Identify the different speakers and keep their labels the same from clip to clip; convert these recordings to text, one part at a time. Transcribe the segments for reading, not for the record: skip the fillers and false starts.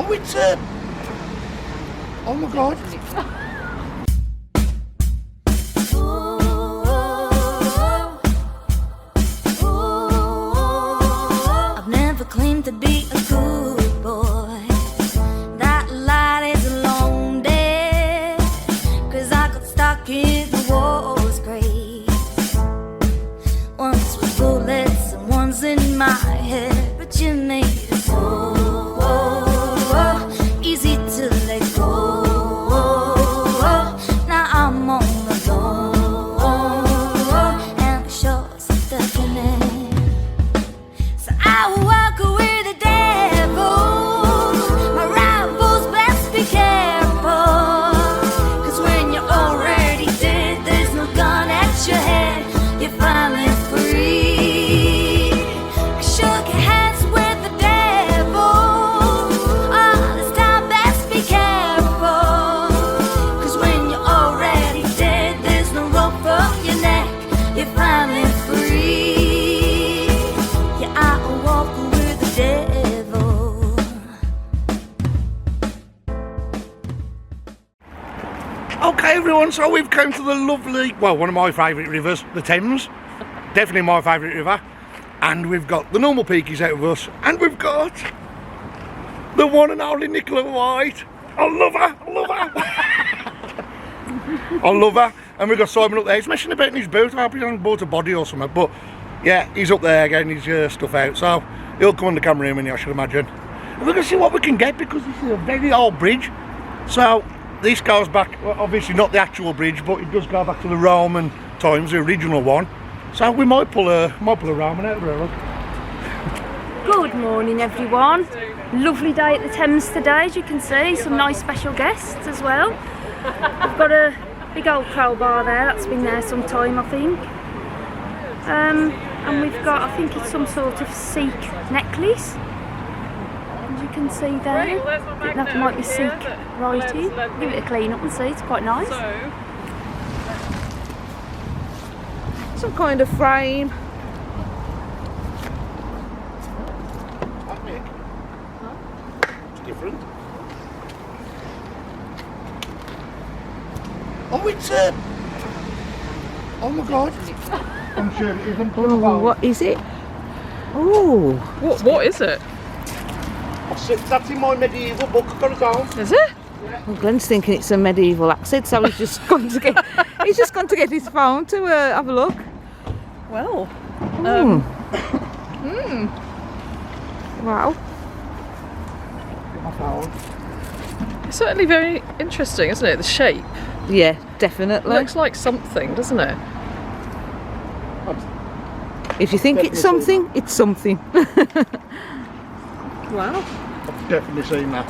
Speaker 1: Oh, it's oh my God.
Speaker 2: I've never claimed to be a good boy. That light is a long day. 'Cause I got stuck in the war's grave. Once with bullets and one's in my head. But you made it so easy to let go. Now I'm on the road and the shores are deafening. So I will walk with the devil. My rivals best be careful. 'Cause when you're already dead, there's no gun at your head. You're finally free. I shook hands with the devil. All this time, best be careful. 'Cause when you're already dead, there's no rope for your neck. You're finally free. Yeah, I'll walk with the devil.
Speaker 1: Okay, everyone, so we've come to the lovely, well, one of my favourite rivers, the Thames. Definitely my favourite river. And we've got the normal Peakies out of us. And we've got the one and only Nicola White. I love her, I love her. I love her. And we've got Simon up there. He's messing about in his boat. I hope he hasn't bought a body or something. But yeah, he's up there getting his stuff out. So he'll come on the camera in a minute, I should imagine. And we're going to see what we can get because this is a very old bridge. So this goes back, well, obviously not the actual bridge, but it does go back to the Roman times, the original one. So we might pull a Roman out of her. Look.
Speaker 3: Good morning everyone. Lovely day at the Thames today, as you can see. Some nice special guests as well. We've got a big old crowbar there, that's been there some time I think. And we've got, I think it's some sort of Sikh necklace. As you can see there. I think that might be Sikh writing. Give it a clean up and see, it's quite nice.
Speaker 4: Some kind of frame.
Speaker 1: That Nick? It's different. Oh, it's oh my God. I'm sure it isn't.
Speaker 4: Oh, what is it? Oh,
Speaker 5: What is it?
Speaker 1: That's in my medieval book. I've got it down.
Speaker 5: Is it?
Speaker 4: well, Glenn's thinking it's a medieval accent, so he's just gone to get his phone to have a look.
Speaker 5: Well.
Speaker 4: Wow.
Speaker 1: My phone.
Speaker 5: It's certainly very interesting, isn't it? The shape.
Speaker 4: Yeah,
Speaker 5: It
Speaker 4: definitely.
Speaker 5: looks like something, doesn't it?
Speaker 4: If you think it's something, it's something.
Speaker 5: Wow.
Speaker 1: I've definitely seen that.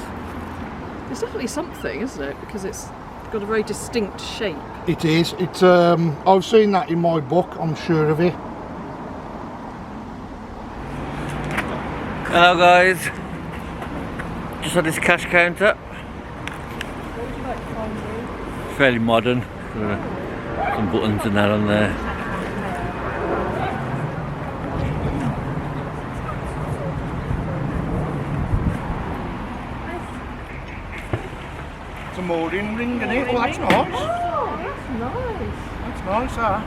Speaker 5: It's definitely something, isn't it? Because it's got a very distinct shape.
Speaker 1: It is. It's I've seen that in my book, I'm sure of it.
Speaker 6: Hello guys, just at this cash counter. Fairly modern, some buttons and that on there.
Speaker 1: It's a mooring ring, isn't it? Oh, that's nice.
Speaker 3: Oh, that's nice.
Speaker 1: That's nice, that.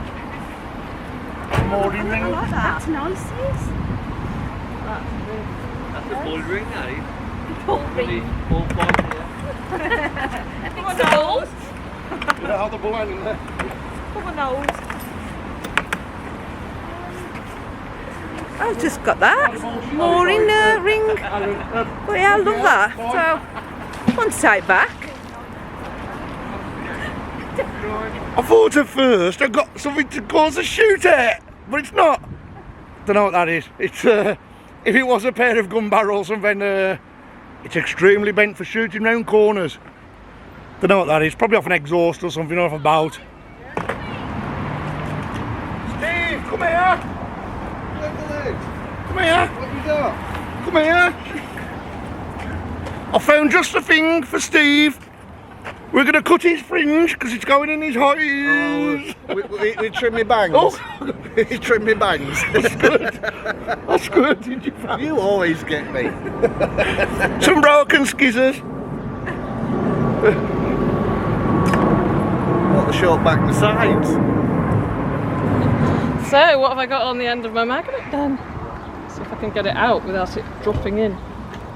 Speaker 1: A mooring ring.
Speaker 3: That's nice, yes.
Speaker 6: That's a bull ring, that is.
Speaker 3: Bull ring.
Speaker 6: Bull box,
Speaker 3: Big nose.
Speaker 1: You know how the bull in there?
Speaker 3: Come on, nose.
Speaker 4: I've just got that. Mooring ring. Oh yeah, I love that. So, I want to take it back.
Speaker 1: I thought at first I got something to cause a shoot at, but it's not. Don't know what that is. It's if it was a pair of gun barrels, and then it's extremely bent for shooting round corners. Don't know what that is. Probably off an exhaust or something, or off a boat. Steve, come here. Come here. What have you got? Come here. I found just the thing for Steve. We're going to cut his fringe because it's going in his eyes.
Speaker 7: We trim my bangs.
Speaker 1: Oh.
Speaker 7: He trimmed my bangs.
Speaker 1: That's good. That's good. Did you find?
Speaker 7: You always get me.
Speaker 1: Some broken skizzers.
Speaker 7: What the short back and the sides.
Speaker 5: So, what have I got on the end of my magnet then? See if I can get it out without it dropping in.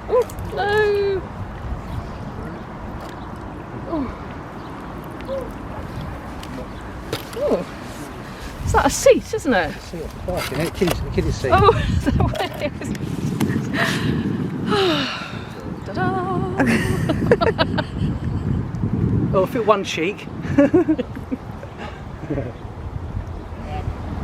Speaker 5: Oh, no! Oh. Is that a seat, isn't it?
Speaker 7: See what's parking it? Kiddie seat.
Speaker 5: Oh, that way. Ta-da!
Speaker 7: Oh, fit one cheek.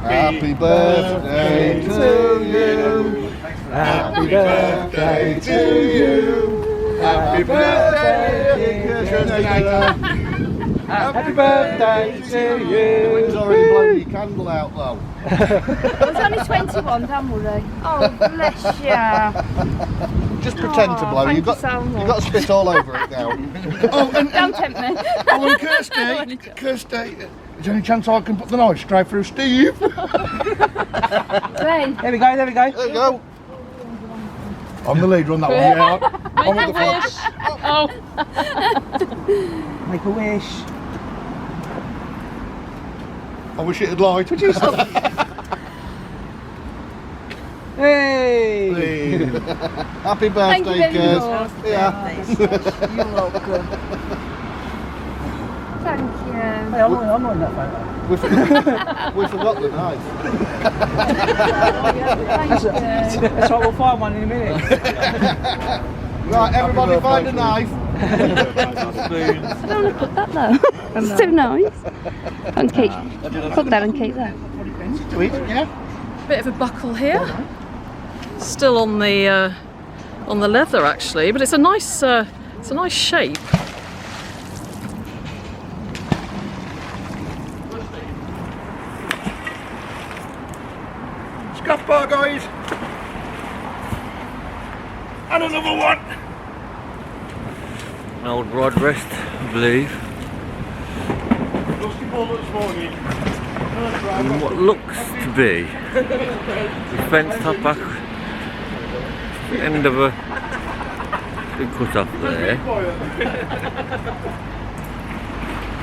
Speaker 8: Happy birthday to you. Happy birthday to you. Happy birthday, Nicola. Happy birthday to you. It's already blown your candle out though.
Speaker 3: I was only 21, don't worry. Oh, bless you.
Speaker 8: Just pretend to blow.
Speaker 3: thank
Speaker 8: You've got
Speaker 3: you so much.
Speaker 8: to spit all over it now.
Speaker 3: Don't tempt me.
Speaker 1: Oh, and Kirsty, is there any chance I can put the knife straight through Steve?
Speaker 3: Glenn.
Speaker 7: There we go.
Speaker 8: There you go.
Speaker 1: I'm the leader on that one, yeah. I'm
Speaker 5: Make
Speaker 1: at
Speaker 5: a
Speaker 1: the front.
Speaker 5: wish! Oh!
Speaker 7: Make a wish.
Speaker 1: I wish it had light. Would you stop?
Speaker 7: Hey!
Speaker 8: Happy
Speaker 3: Thank you
Speaker 8: birthday,
Speaker 3: very
Speaker 8: Kirs.
Speaker 3: much.
Speaker 8: Yeah.
Speaker 4: You're welcome.
Speaker 3: Thank you.
Speaker 7: Hey, I'm not in that photo.
Speaker 8: We forgot the knife.
Speaker 3: Thank you.
Speaker 7: That's right, we'll find one in a minute.
Speaker 8: Right, everybody find a knife.
Speaker 3: I don't want to put that though. It's too nice. And keep. Put that and keep that.
Speaker 8: To it, yeah.
Speaker 5: Bit of a buckle here. Still on the leather actually, but it's a nice shape.
Speaker 1: Scuff bar, guys. And another one.
Speaker 6: An old rod rest, I believe.
Speaker 1: Dusty bullet this morning.
Speaker 6: And what looks to be the fence top back end of a big cut off there.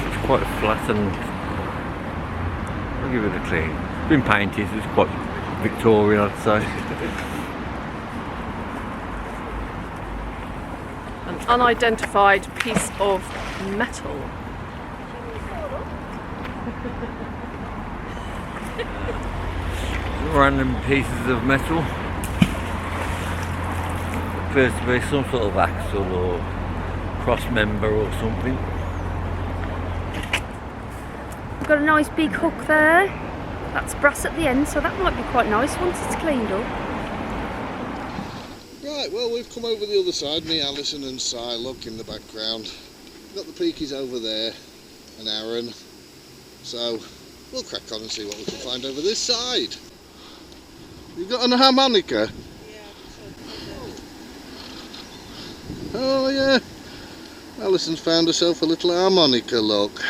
Speaker 6: It's quite flat and I'll give it a clean. It's been painted, it's quite Victorian, I'd say.
Speaker 5: An unidentified piece of metal.
Speaker 6: Random pieces of metal. Appears to be some sort of axle or cross member or something.
Speaker 3: Got a nice big hook there. That's brass at the end, so that might be quite nice once it's cleaned up.
Speaker 8: Right, well, we've come over the other side. Me, Alison and Si, look in the background. Got the Peakies over there and Aaron. So we'll crack on and see what we can find over this side. You got an harmonica? Oh yeah. Alison's found herself a little harmonica, look.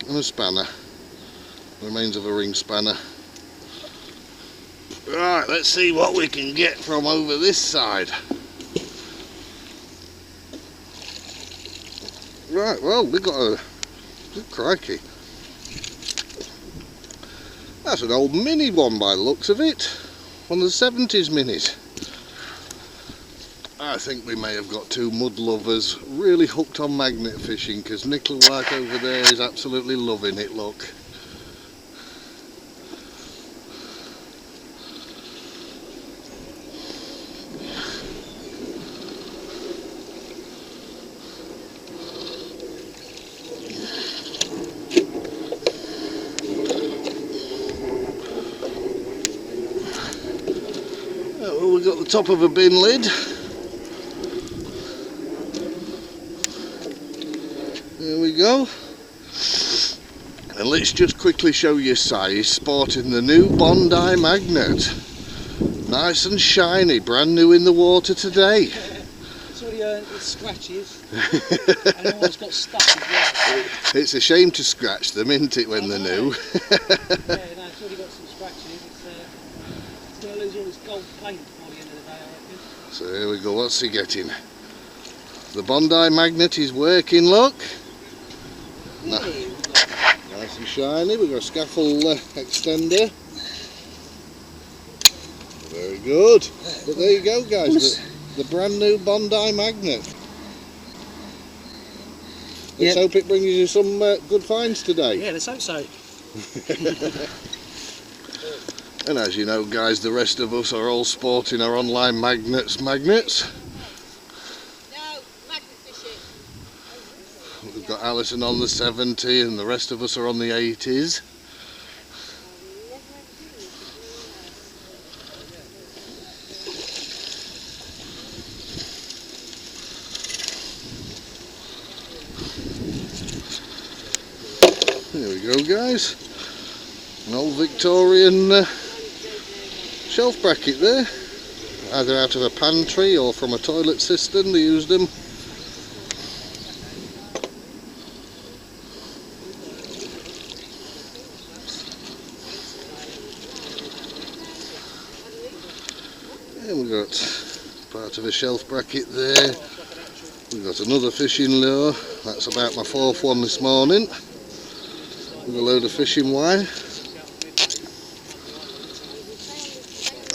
Speaker 8: And a spanner. Remains of a ring spanner. Right, let's see what we can get from over this side. Right, well, we got a... crikey. That's an old mini one by the looks of it. One of the 70s minis. I think we may have got two mud lovers really hooked on magnet fishing, because Nicola White over there is absolutely loving it, look. Well, we've got the top of a bin lid. There we go. And let's just quickly show you Si sporting the new Bondi magnet. Nice and shiny, brand new in the water today.
Speaker 7: already its scratches. And almost got stuck as well.
Speaker 8: It's a shame to scratch them, isn't it, when they're new?
Speaker 7: Yeah, no, it's already got some scratches. It's going to lose all its gold paint by the end of the day, I reckon.
Speaker 8: So here we go, what's he getting? The Bondi magnet is working, look. Nice and shiny. We've got a scaffold extender. Very good. But there you go, guys. The brand new Bondi magnet. Let's hope it brings you some good finds today.
Speaker 7: Yeah, let's hope so.
Speaker 8: And as you know, guys, the rest of us are all sporting our online magnets.
Speaker 2: No, magnet fishing.
Speaker 8: We've got Alison on the 70 and the rest of us are on the 80s. There we go, guys. An old Victorian shelf bracket there, either out of a pantry or from a toilet cistern. They used them. And we've got part of a shelf bracket there. We've got another fishing lure. That's about my 4th one this morning. With a load of fishing wire.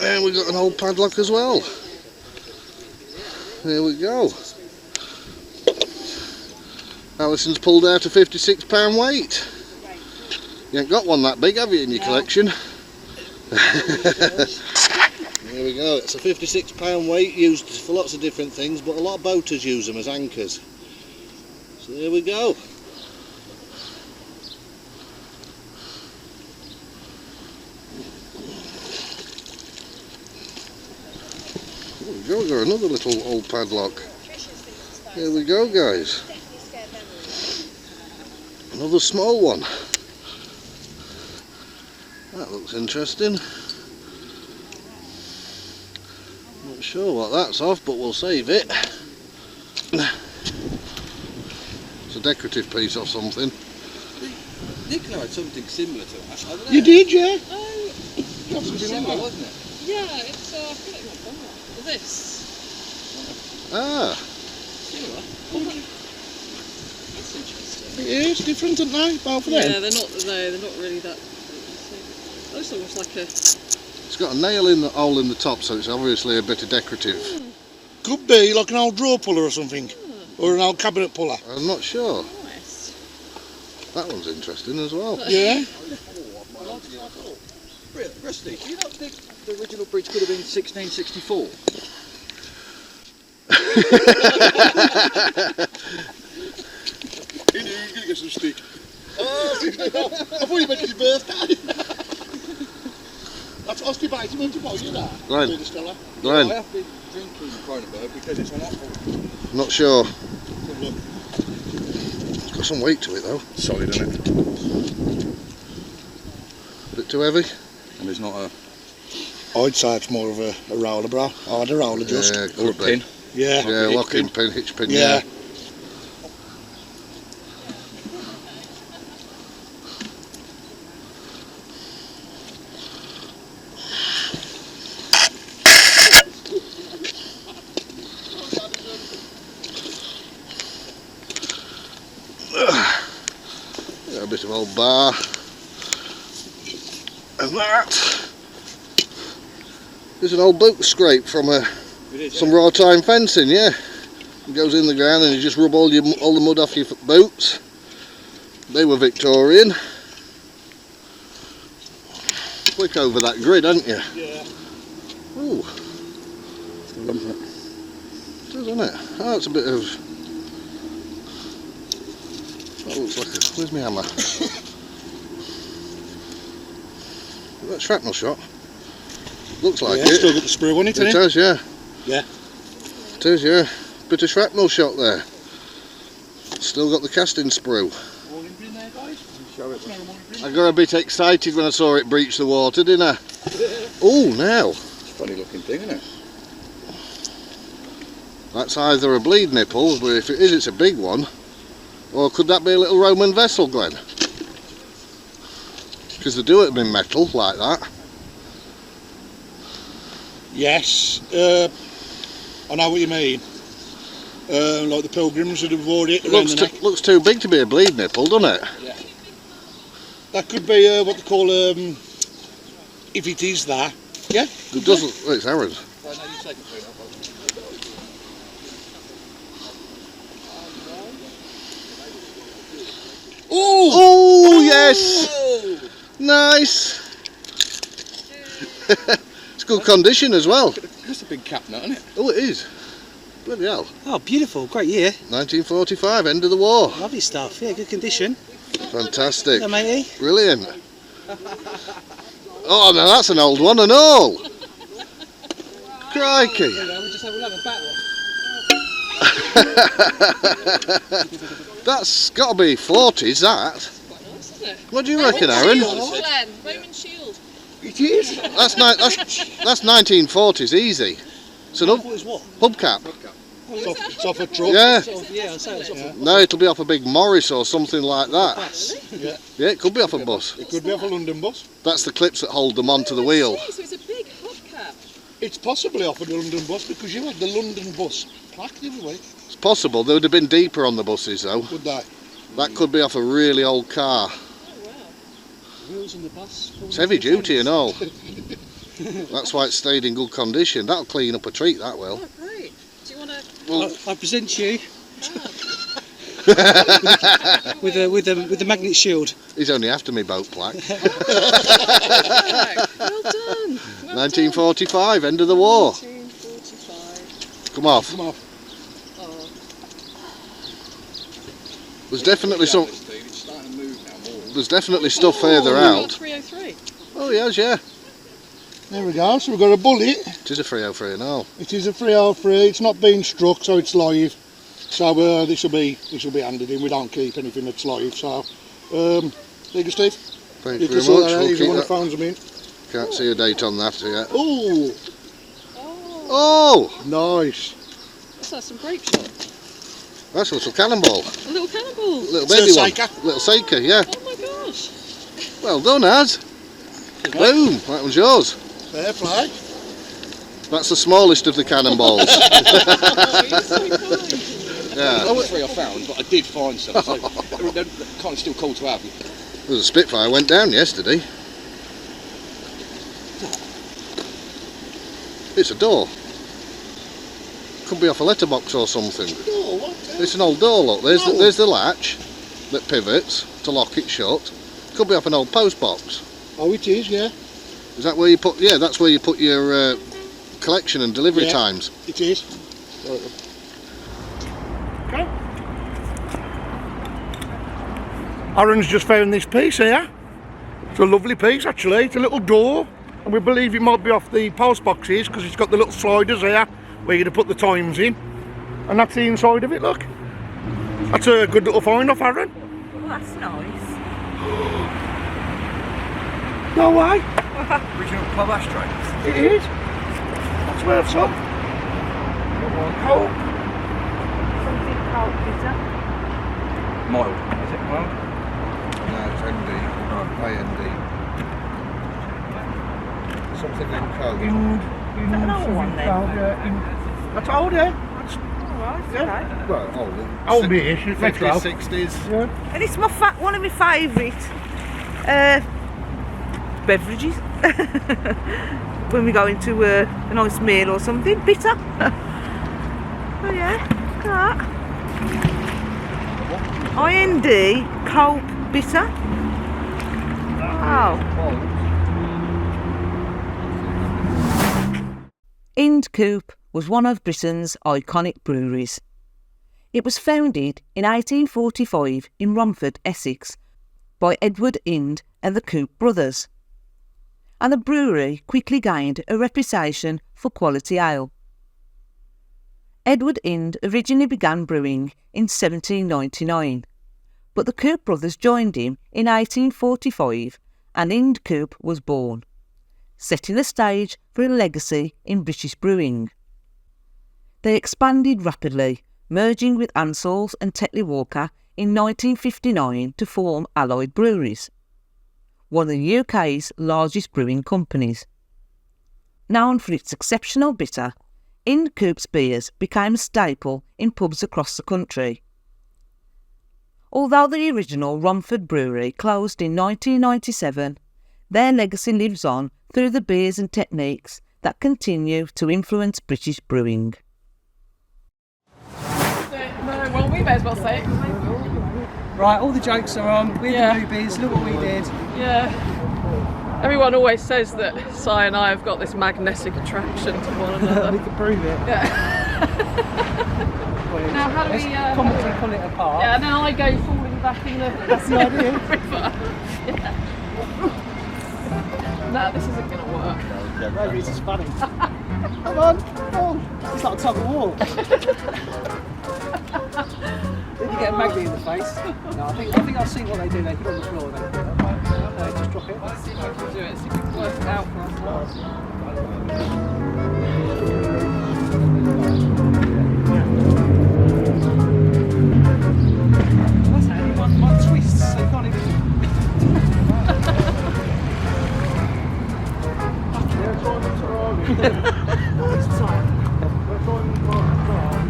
Speaker 8: And we've got an old padlock as well. There we go. Alison's pulled out a 56-pound weight. You ain't got one that big, have you, in your collection? There we go. It's a 56-pound weight used for lots of different things, but a lot of boaters use them as anchors. So there we go. We've got another little old padlock. Here we go, guys. Another small one. That looks interesting. Not sure what that's off, but we'll save it. It's a decorative piece or something.
Speaker 6: Nicola had something similar to that.
Speaker 1: You did, yeah?
Speaker 6: Something similar, wasn't it?
Speaker 5: Yeah, it's I forget what one. This.
Speaker 8: Ah,
Speaker 5: Similar. That's interesting.
Speaker 1: It is different, aren't they? Both of
Speaker 5: Yeah,
Speaker 1: them.
Speaker 5: they're not really that. That's almost like a.
Speaker 8: it's got a nail in the hole in the top, so it's obviously a bit of decorative.
Speaker 1: Could be like an old drawer puller or something. Or an old cabinet puller.
Speaker 8: I'm not sure.
Speaker 5: Nice.
Speaker 8: That one's interesting as well.
Speaker 1: Yeah?
Speaker 6: Rusty, do you not think the original bridge could have been 1664?
Speaker 1: He knew he was going to get some stick. Oh, I thought you meant his birthday. That's Osteobites, you meant to buy you that?
Speaker 8: Glenn.
Speaker 6: I
Speaker 8: Glenn,
Speaker 6: have been drinking Kronenberg because it's an apple.
Speaker 8: not sure.
Speaker 1: Look,
Speaker 8: It's got some weight to it though.
Speaker 6: Solid, isn't it?
Speaker 8: Bit too heavy?
Speaker 6: And there's not a...
Speaker 1: I'd say it's more of a roller, bro. Oh, the roller just.
Speaker 8: Yeah,
Speaker 6: or a
Speaker 8: could be.
Speaker 6: pin.
Speaker 1: Yeah.
Speaker 8: Yeah,
Speaker 6: Hitch
Speaker 8: locking
Speaker 6: pin.
Speaker 8: pin, hitch pin,
Speaker 1: Yeah.
Speaker 8: yeah. A bit of old bar. And that is an old boot scrape from some raw time fencing, yeah. It goes in the ground and you just rub all the mud off your boots. They were Victorian. Flick over that grid, haven't you?
Speaker 1: Yeah.
Speaker 8: Ooh. It does, doesn't it? Oh, it's a bit of... That looks like a... Where's my hammer? That shrapnel shot. Looks like
Speaker 1: Yeah,
Speaker 8: it.
Speaker 1: still got the sprue on it,
Speaker 8: It
Speaker 1: innit?
Speaker 8: does, yeah.
Speaker 1: Yeah.
Speaker 8: It is, yeah. Bit of shrapnel shot there. Still got the casting sprue. I got a bit excited when I saw it breach the water, didn't I? Oh, now.
Speaker 6: Funny looking thing, isn't it?
Speaker 8: That's either a bleed nipple, but if it is, it's a big one. Or could that be a little Roman vessel, Glenn? Because they do it in metal, like that.
Speaker 1: Yes, I know what you mean. Like the pilgrims would have worn it around the neck.
Speaker 8: Looks too big to be a bleed nipple, doesn't it?
Speaker 1: Yeah. That could be what they call, if it is that. Yeah?
Speaker 8: It doesn't, well, it's Aaron's. Oh, yes! Nice! It's good condition as well.
Speaker 9: That's a big cap nut, isn't it?
Speaker 8: Oh, it is. Bloody hell.
Speaker 7: Oh, beautiful, great year.
Speaker 8: 1945, end of the war.
Speaker 7: Lovely stuff, yeah, good condition.
Speaker 8: Fantastic.
Speaker 7: Yeah, matey.
Speaker 8: Brilliant. Oh, now that's an old one and all. Crikey.
Speaker 7: We'll have a battle.
Speaker 8: That's got to be 40s, that. What do you reckon, Aaron?
Speaker 5: Glenn, Roman shield.
Speaker 1: It is.
Speaker 8: That's 1940s, easy. It's an hubcap.
Speaker 1: It's off a truck.
Speaker 8: Yeah.
Speaker 7: Yeah, I'll say it's off.
Speaker 8: No, it'll be off a big Morris or something like that.
Speaker 1: Yeah.
Speaker 8: Yeah, it could be off a bus.
Speaker 1: It could be off a London bus.
Speaker 8: That's the clips that hold them onto the wheel.
Speaker 5: So it's a big hubcap.
Speaker 1: It's possibly off a London bus because you had the London bus plaque the other week.
Speaker 8: It's possible. They would have been deeper on the buses, though.
Speaker 1: Would they?
Speaker 8: That could be off a really old car.
Speaker 7: Wheels on the bus.
Speaker 8: It's heavy duty and all. That's why it stayed in good condition. That'll clean up a treat, that will.
Speaker 5: Oh, great. Do you want to...
Speaker 8: Well,
Speaker 7: I present you with the magnet shield.
Speaker 8: he's only after me boat plaque.
Speaker 5: Well done.
Speaker 8: 1945, end of the war.
Speaker 5: 1945.
Speaker 8: Come off.
Speaker 1: Come on.
Speaker 5: Oh.
Speaker 8: There's definitely some.
Speaker 9: It's starting to move now more.
Speaker 8: There's definitely stuff further out.
Speaker 5: 303.
Speaker 8: Oh yes, yeah.
Speaker 1: There we go. So we've got a bullet.
Speaker 8: It is a 303 and all.
Speaker 1: It is a 303. It's not been struck, so it's live. So this will be handed in. We don't keep anything that's live. So there you go, Steve.
Speaker 8: Thank
Speaker 1: You
Speaker 8: you
Speaker 1: can
Speaker 8: very
Speaker 1: sort
Speaker 8: much.
Speaker 1: that out
Speaker 8: We'll
Speaker 1: if you
Speaker 8: keep
Speaker 1: want to
Speaker 8: that.
Speaker 1: phone them in.
Speaker 8: Can't see a date on that yet.
Speaker 1: Oh,
Speaker 8: Oh,
Speaker 1: nice.
Speaker 5: What's that, some grape shot?
Speaker 8: that's a little cannonball.
Speaker 5: A little cannonball.
Speaker 8: Little
Speaker 1: It's a
Speaker 8: baby one.
Speaker 1: Seika.
Speaker 8: Little Seika, yeah.
Speaker 5: Oh my gosh.
Speaker 8: Well done, Az. Boom, that one's yours.
Speaker 1: Fair play.
Speaker 8: That's the smallest of the cannonballs.
Speaker 5: Oh, you're so kind.
Speaker 8: Yeah.
Speaker 9: That was three I found, but I did find some, so they're kind of still cool to have.
Speaker 8: There's a Spitfire went down yesterday. It's a door. Could be off a letterbox or something.
Speaker 1: Oh, what?
Speaker 8: It's an old door, look. There's
Speaker 1: No.
Speaker 8: there's the latch that pivots to lock it shut. Could be off an old post box.
Speaker 1: Oh, it is, yeah.
Speaker 8: Is that where you put? Yeah, that's where you put your collection and delivery
Speaker 1: Yeah.
Speaker 8: times.
Speaker 1: It is. Okay. Aaron's just found this piece here. It's a lovely piece, actually. It's a little door, and we believe it might be off the post boxes because it's got the little sliders here where you're going to put the times in. And that's the inside of it, look. That's a good little find off Aaron.
Speaker 4: Well, that's nice.
Speaker 1: No way.
Speaker 6: Original pub ashtray.
Speaker 1: It is. That's worth some. Cold.
Speaker 4: Something cold bitter.
Speaker 6: Mild. Is it mild?
Speaker 8: No, it's ND. AND. Something in code.
Speaker 4: Is that an old one then?
Speaker 1: That's old, yeah. That's
Speaker 4: Alright,
Speaker 1: Yeah.
Speaker 4: okay.
Speaker 8: Well, old.
Speaker 1: old-ish. It's retro.
Speaker 8: 50s, 60s.
Speaker 1: Yeah.
Speaker 4: And it's one of my favourite beverages. When we go into a nice meal or something, bitter. Oh yeah, look at that. IND, cold bitter. Wow. Coop was one of Britain's iconic breweries. It was founded in 1845 in Romford, Essex, by Edward Ind and the Coop brothers, and the brewery quickly gained a reputation for quality ale. Edward Ind originally began brewing in 1799, but the Coop brothers joined him in 1845 and Ind Coop was born, setting the stage for a legacy in British brewing. They expanded rapidly, merging with Ansell's and Tetley Walker in 1959 to form Allied Breweries, one of the UK's largest brewing companies. Known for its exceptional bitter, Incoop's beers became a staple in pubs across the country. Although the original Romford Brewery closed in 1997, their legacy lives on through the beers and techniques that continue to influence British brewing.
Speaker 5: No, well, we may as well say it.
Speaker 7: Right, all the jokes are on. We're
Speaker 5: Yeah.
Speaker 7: the newbies. Look what we did.
Speaker 5: Yeah. Everyone always says that Si and I have got this magnetic attraction to one another.
Speaker 7: We can prove it.
Speaker 5: Now, how do we...
Speaker 7: comically pull it apart.
Speaker 5: Yeah, and then I go falling back in the...
Speaker 7: That's the idea.
Speaker 5: river. Yeah. No, this isn't going to work.
Speaker 7: Maybe it's just funny. Come on. It's like a tug of war. Did you get a magnet in the face? No, I think I've seen what they do. They put it on the floor. They just drop it.
Speaker 5: Let's see if I can do it. See if we can work it out for ourselves.
Speaker 7: That's handy. One twist, so you can't even... It's tight.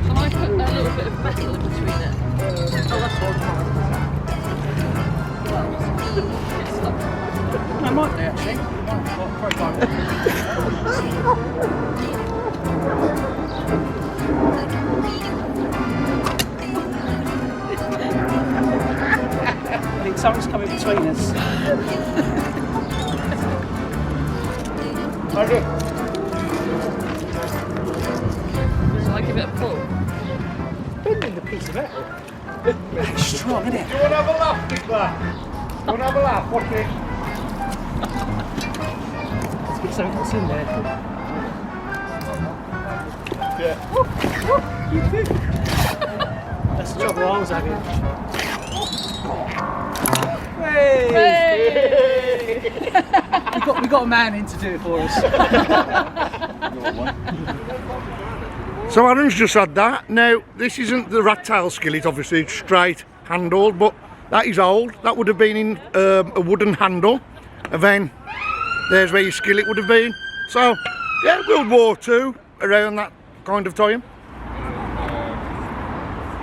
Speaker 5: Shall I put a little bit of metal in between it? Oh, that's all. It's stuck.
Speaker 7: I might do actually. I think something's coming between us.
Speaker 5: Shall I give it a pull?
Speaker 7: Bending the piece of metal. It's strong, isn't it?
Speaker 1: Do you want to have a laugh, Nicola? Do you want to have a laugh? Watch it.
Speaker 7: Let's get something that's in there.
Speaker 1: Yeah.
Speaker 7: That's the trouble I was having. We got a man in to do it for us.
Speaker 1: So Aaron's just had that. Now, this isn't the rat tail skillet, obviously, it's straight handled, but that is old. That would have been in a wooden handle, and then there's where your skillet would have been. So, yeah, World War II, around that kind of time.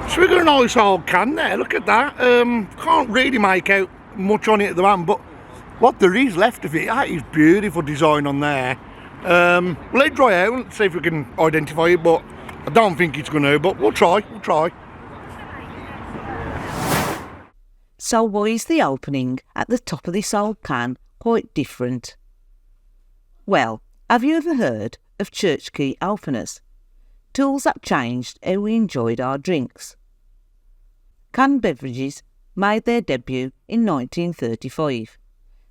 Speaker 1: So we've got a nice old can there, look at that. Can't really make out much on it at the moment, but what there is left of it, that is beautiful design on there. We'll let it dry out and see if we can identify it, but I don't think it's going to, but we'll try.
Speaker 4: So why is the opening at the top of this old can quite different? Well, have you ever heard of church key openers? Tools that changed how we enjoyed our drinks. Canned beverages made their debut in 1935,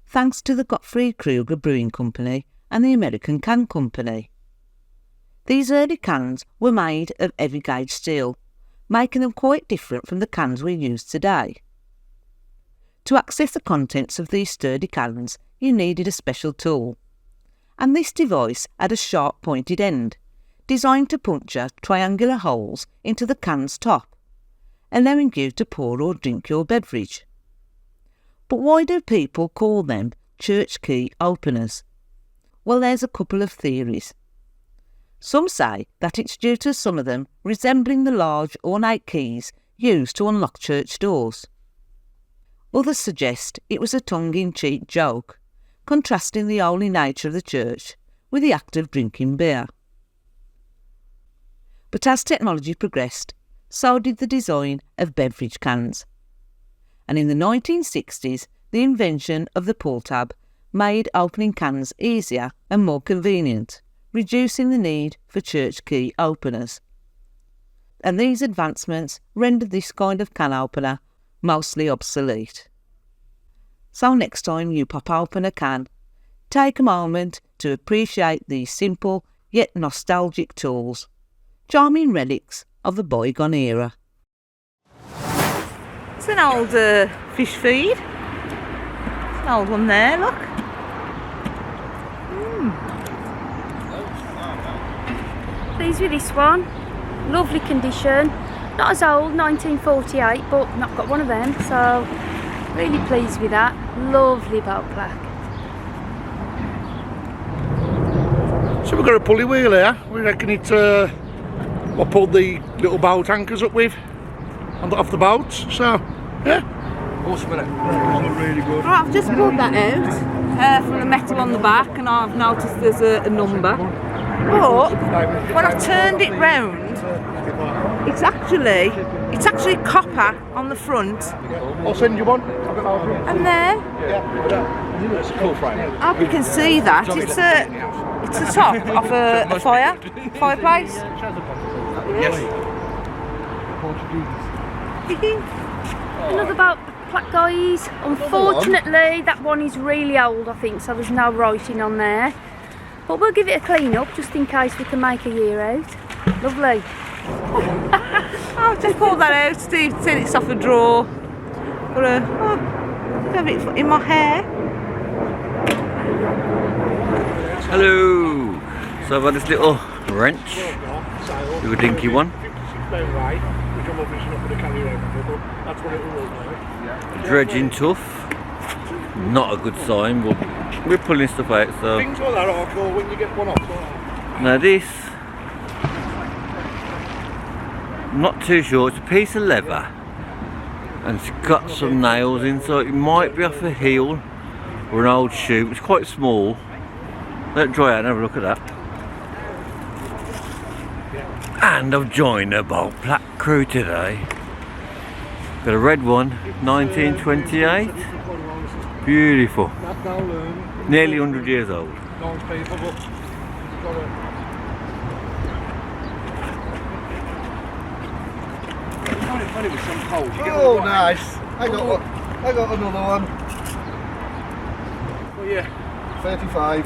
Speaker 4: thanks to the Gottfried Kruger Brewing Company and the American Can Company. These early cans were made of heavy gauge steel, making them quite different from the cans we use today. To access the contents of these sturdy cans, you needed a special tool, and this device had a sharp pointed end, designed to puncture triangular holes into the can's top, allowing you to pour or drink your beverage. But why do people call them church key openers? Well, there's a couple of theories. Some say that it's due to some of them resembling the large ornate keys used to unlock church doors. Others suggest it was a tongue-in-cheek joke, contrasting the holy nature of the church with the act of drinking beer. But as technology progressed, so did the design of beverage cans. And in the 1960s, the invention of the pull tab made opening cans easier and more convenient, reducing the need for church key openers. And these advancements rendered this kind of can opener mostly obsolete. So next time you pop open a can, take a moment to appreciate these simple yet nostalgic tools, charming relics of the bygone era. It's an old fish feed. It's an old one there, look.
Speaker 3: Pleased with this one. lovely condition. Not as old, 1948, but not got one of them, so really pleased with that. Lovely boat plaque.
Speaker 1: So we've got a pulley wheel here. We reckon it's what pulled the little boat anchors up with off the boats. So yeah,
Speaker 6: Awesome, isn't it?
Speaker 1: really good.
Speaker 4: Right, I've just pulled that out from the metal on the back, and I've noticed there's a number. But when I turned it round, it's actually copper on the front.
Speaker 1: I'll send you one.
Speaker 4: And there,
Speaker 6: It's a cool frame.
Speaker 4: I hope you can see that. It's the top of a fireplace.
Speaker 6: Yes.
Speaker 3: Another boat plaque, guys. Unfortunately, that one is really old, I think, so there's no writing on there. But we'll give it a clean up just in case we can make a year out. Lovely.
Speaker 4: I've just pulled that out. Steve said it's off a drawer. Got have it in my hair.
Speaker 6: Hello. So I've had this little wrench, little dinky one. Dredging tough. Not a good sign, but we're pulling stuff out. So
Speaker 1: Things like that are cool when you get one off.
Speaker 6: now this, I'm not too sure. It's a piece of leather, and it's got some nails in, so it might be off a heel or an old shoe. It's quite small. Let it dry out and have a look at that. And I've joined the boat plaque crew today. Got a red one, 1928. Beautiful. Nearly 100 years old.
Speaker 8: Oh, nice. I got another one.
Speaker 1: Oh yeah.
Speaker 8: 35.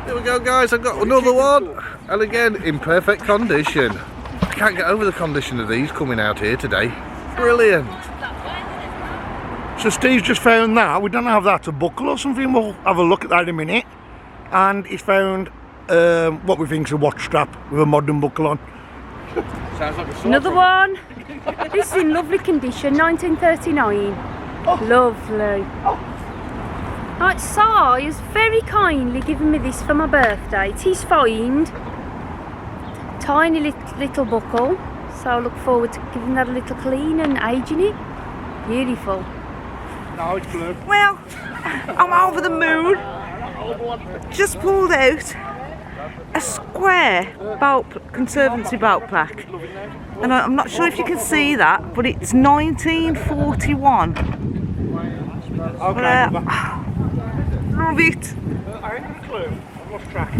Speaker 8: Here we go, guys. I've got another one. And again, in perfect condition. I can't get over the condition of these coming out here today. Brilliant.
Speaker 1: So Steve's just found that. We don't have that, a buckle or something. We'll have a look at that in a minute. And he's found what we think is a watch strap with a modern buckle on.
Speaker 6: Sounds like a
Speaker 3: Another one. This is in lovely condition, 1939. Lovely. Right, Si has very kindly given me this for my birthday. It's his find. Tiny little buckle. So I look forward to giving that a little clean and aging it. Beautiful.
Speaker 1: No, it's blue.
Speaker 4: Well, I'm over the moon. Just pulled out a square conservancy boat plaque, and I'm not sure if you can see that, but it's 1941.
Speaker 1: Okay.
Speaker 4: Love it.
Speaker 1: I ain't got a clue. I've lost track.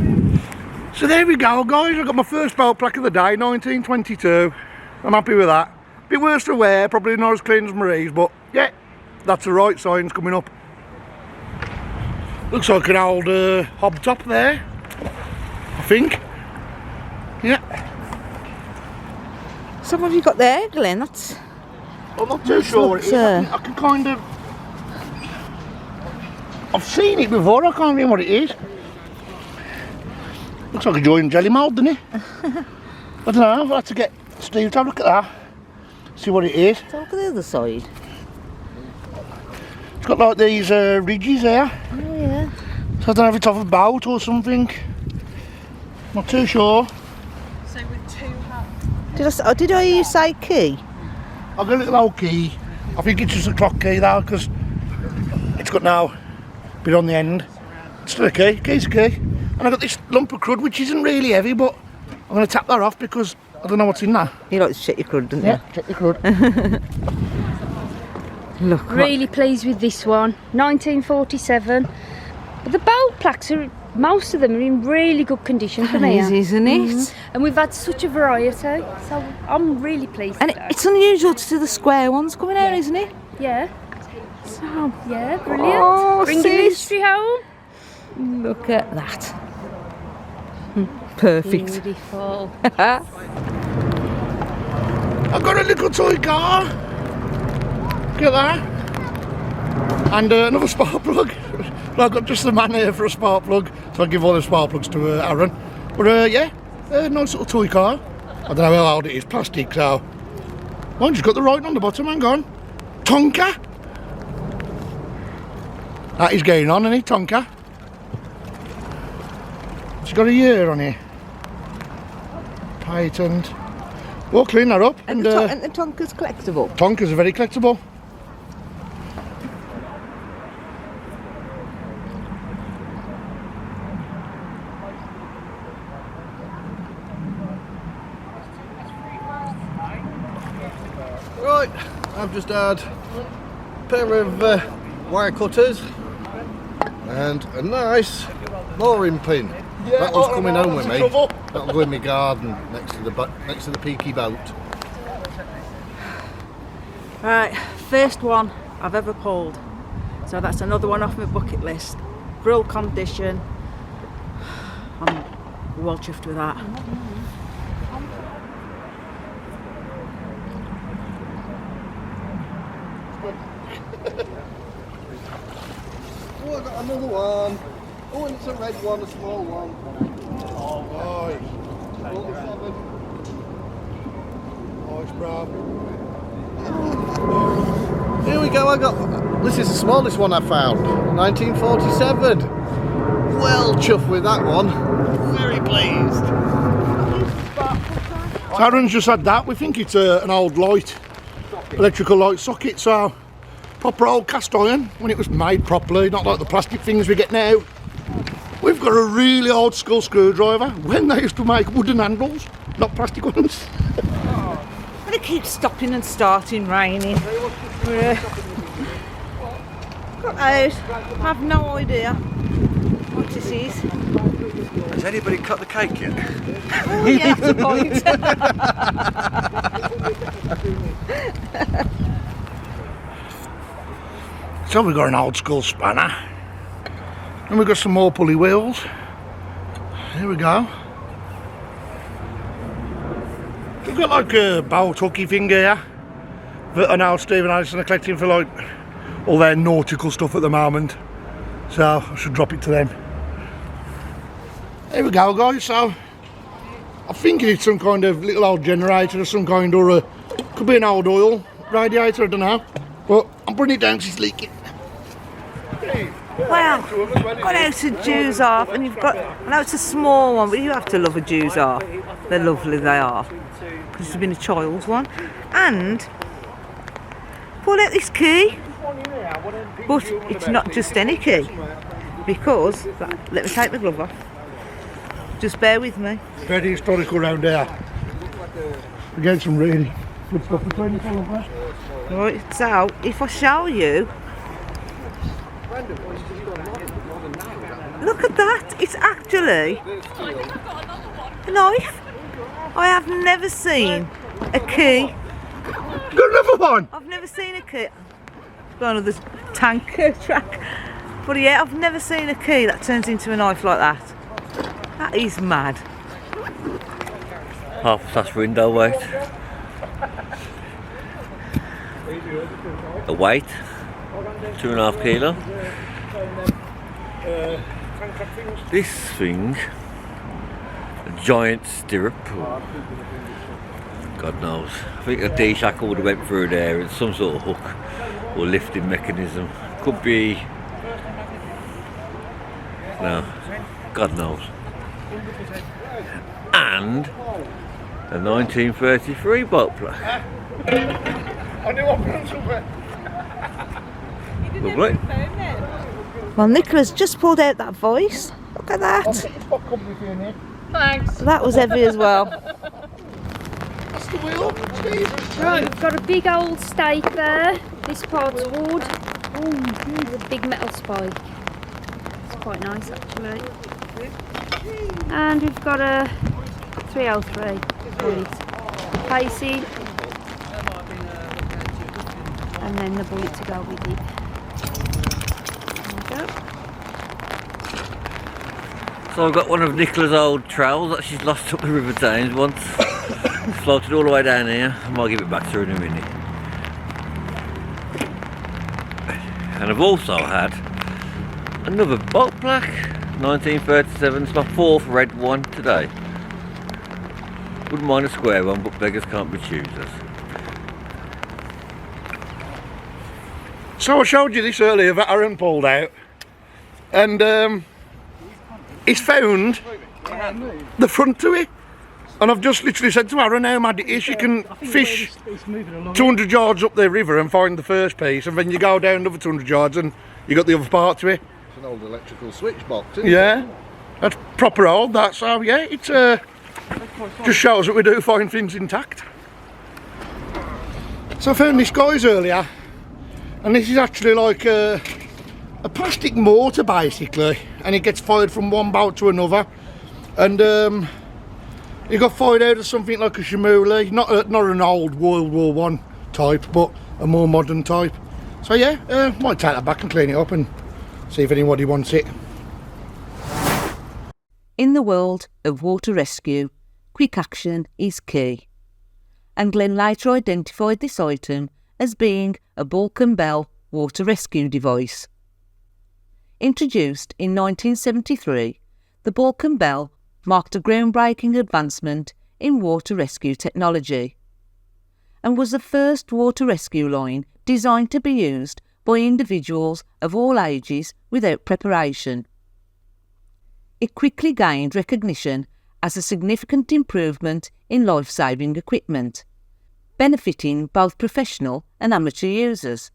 Speaker 1: So there we go, guys. I got my first boat plaque of the day, 1922. I'm happy with that. Bit worse to wear, probably not as clean as Marie's, but yeah, that's the right signs coming up. Looks like an old hob top there, I think. Yeah.
Speaker 4: So what have you got there, Glenn? That's
Speaker 1: I'm not too sure what it is. I can kind of... I've seen it before, I can't remember what it is. Looks like a joy and jelly mould, doesn't it? I don't know, I'll have to get Steve to have a look at that. See what it is.
Speaker 4: so look at the other side.
Speaker 1: It's got like these ridges there.
Speaker 4: Oh yeah.
Speaker 1: So I don't know if it's off a boat or something. Not too sure.
Speaker 5: So with two hands.
Speaker 4: Did I hear you say key?
Speaker 1: I've got a little old key. I think it's just a clock key though, because it's got no bit on the end. It's still a key, key's a key. And I've got this lump of crud which isn't really heavy, but I'm going to tap that off because I don't know what's in there.
Speaker 4: You like to check your crud, don't you?
Speaker 1: Yeah, check your crud.
Speaker 4: Look.
Speaker 3: Really pleased with this one, 1947. But the boat plaques are, most of them are in really good condition for me.
Speaker 4: Isn't it?
Speaker 3: And we've had such a variety, so I'm really pleased
Speaker 4: And
Speaker 3: with that.
Speaker 4: it's unusual to see the square ones coming out, isn't it?
Speaker 3: Yeah,
Speaker 4: So,
Speaker 3: yeah, brilliant.
Speaker 4: Oh,
Speaker 3: Bringing
Speaker 4: sis.
Speaker 3: history home.
Speaker 4: look at that. Perfect.
Speaker 3: Beautiful.
Speaker 1: I've got a little toy car. Get that. And another spark plug. I've got just the man here for a spark plug, so I'll give all the spark plugs to Aaron. But yeah, nice little toy car. I don't know how old it is, plastic, so... Oh, just got the writing on the bottom, hang on. Tonka! That is going on, isn't it, Tonka? It's got a year on here. Patent. We'll clean that up.
Speaker 4: And the Tonka's collectible.
Speaker 1: Tonkas are very collectible.
Speaker 8: Right, I've just had a pair of wire cutters and a nice mooring pin. That one's coming home with me. That'll go in my garden next to the Peaky boat.
Speaker 4: Right, first one I've ever pulled. So that's another one off my bucket list. Brill condition. I'm well chuffed with that.
Speaker 8: Oh, I got another one. Oh, and it's a red one, a small one.
Speaker 1: Oh, nice.
Speaker 8: 47.
Speaker 1: Nice, bro.
Speaker 8: Here we go, this is the smallest one I found. 1947. Well chuffed with that one. Very pleased.
Speaker 1: Taryn's just had that. We think it's an old light, electrical light socket, so proper old cast iron when it was made properly, not like the plastic things we get now. We've got a really old school screwdriver when they used to make wooden handles, not plastic ones.
Speaker 4: And it keeps stopping and starting raining. Got those. I've no idea what this is.
Speaker 6: Has anybody cut the cake yet?
Speaker 4: Oh yeah, that's a point.
Speaker 1: So we've got an old school spanner. And we've got some more pulley wheels. Here we go. We've got like a bolt hooky thing here that I know Steve and Alison are collecting for like all their nautical stuff at the moment. So I should drop it to them. Here we go, guys. So I think it's some kind of little old generator of some kind, or could be an old oil radiator, I don't know. But I'm putting it down because it's leaking.
Speaker 4: Wow, got out a Jews off, and you've got, I know it's a small one, but you have to love a Jews off. They're lovely, they are. This has been a child's one. And pull out this key, but it's not just any key, because, let me take the glove off. Just bear with me.
Speaker 1: Very historical round here. We're getting some really good stuff between the of us.
Speaker 4: Right, so if I show you, look at that, it's actually a knife. I have never seen a key.
Speaker 1: Got another one!
Speaker 4: I've never seen a key. Got another tanker track. But yeah, I've never seen a key that turns into a knife like that. That is mad.
Speaker 6: Half plus window weight. The weight, 2.5 kilo. This thing, a giant stirrup. God knows. I think a D-shackle would have went through there. It's some sort of hook or lifting mechanism. Could be. No, God knows. And a 1933 boat plug. Lovely.
Speaker 4: Well, Nicola's just pulled out that voice. Look at that.
Speaker 5: Thanks.
Speaker 4: That was heavy as well.
Speaker 3: Right, we've got a big old stake there. This part's wood. With a big metal spike. It's quite nice actually. And we've got a 303 bullet. Pacey. And then the bullet to go with it. There we go.
Speaker 6: So I've got one of Nicola's old trowels that she's lost up the River Thames once. Floated all the way down here. I might give it back to her in a minute. And I've also had another boat plaque, 1937. It's my 4th red one today. Wouldn't mind a square one, but beggars can't be choosers.
Speaker 1: So I showed you this earlier that Aaron pulled out, and he's found the front to it. And I've just literally said to Aaron how mad it is. You can fish 200 yards up the river and find the first piece, and then you go down another 200 yards and you got the other part to it.
Speaker 8: It's an old electrical switch box, isn't it?
Speaker 1: Yeah, that's proper old, that. So yeah, it's just shows that we do find things intact. So I found this guy's earlier, and this is actually like a plastic mortar basically, and it gets fired from one boat to another, and it got fired out of something like a Shamuli, not an old World War One type, but a more modern type. So yeah, might take that back and clean it up and see if anybody wants it.
Speaker 4: In the world of water rescue, quick action is key. And Glenn later identified this item as being a Bulan Bell water rescue device. Introduced in 1973, the Bulan Bell marked a groundbreaking advancement in water rescue technology and was the first water rescue line designed to be used by individuals of all ages without preparation. It quickly gained recognition as a significant improvement in life-saving equipment, benefiting both professional and amateur users.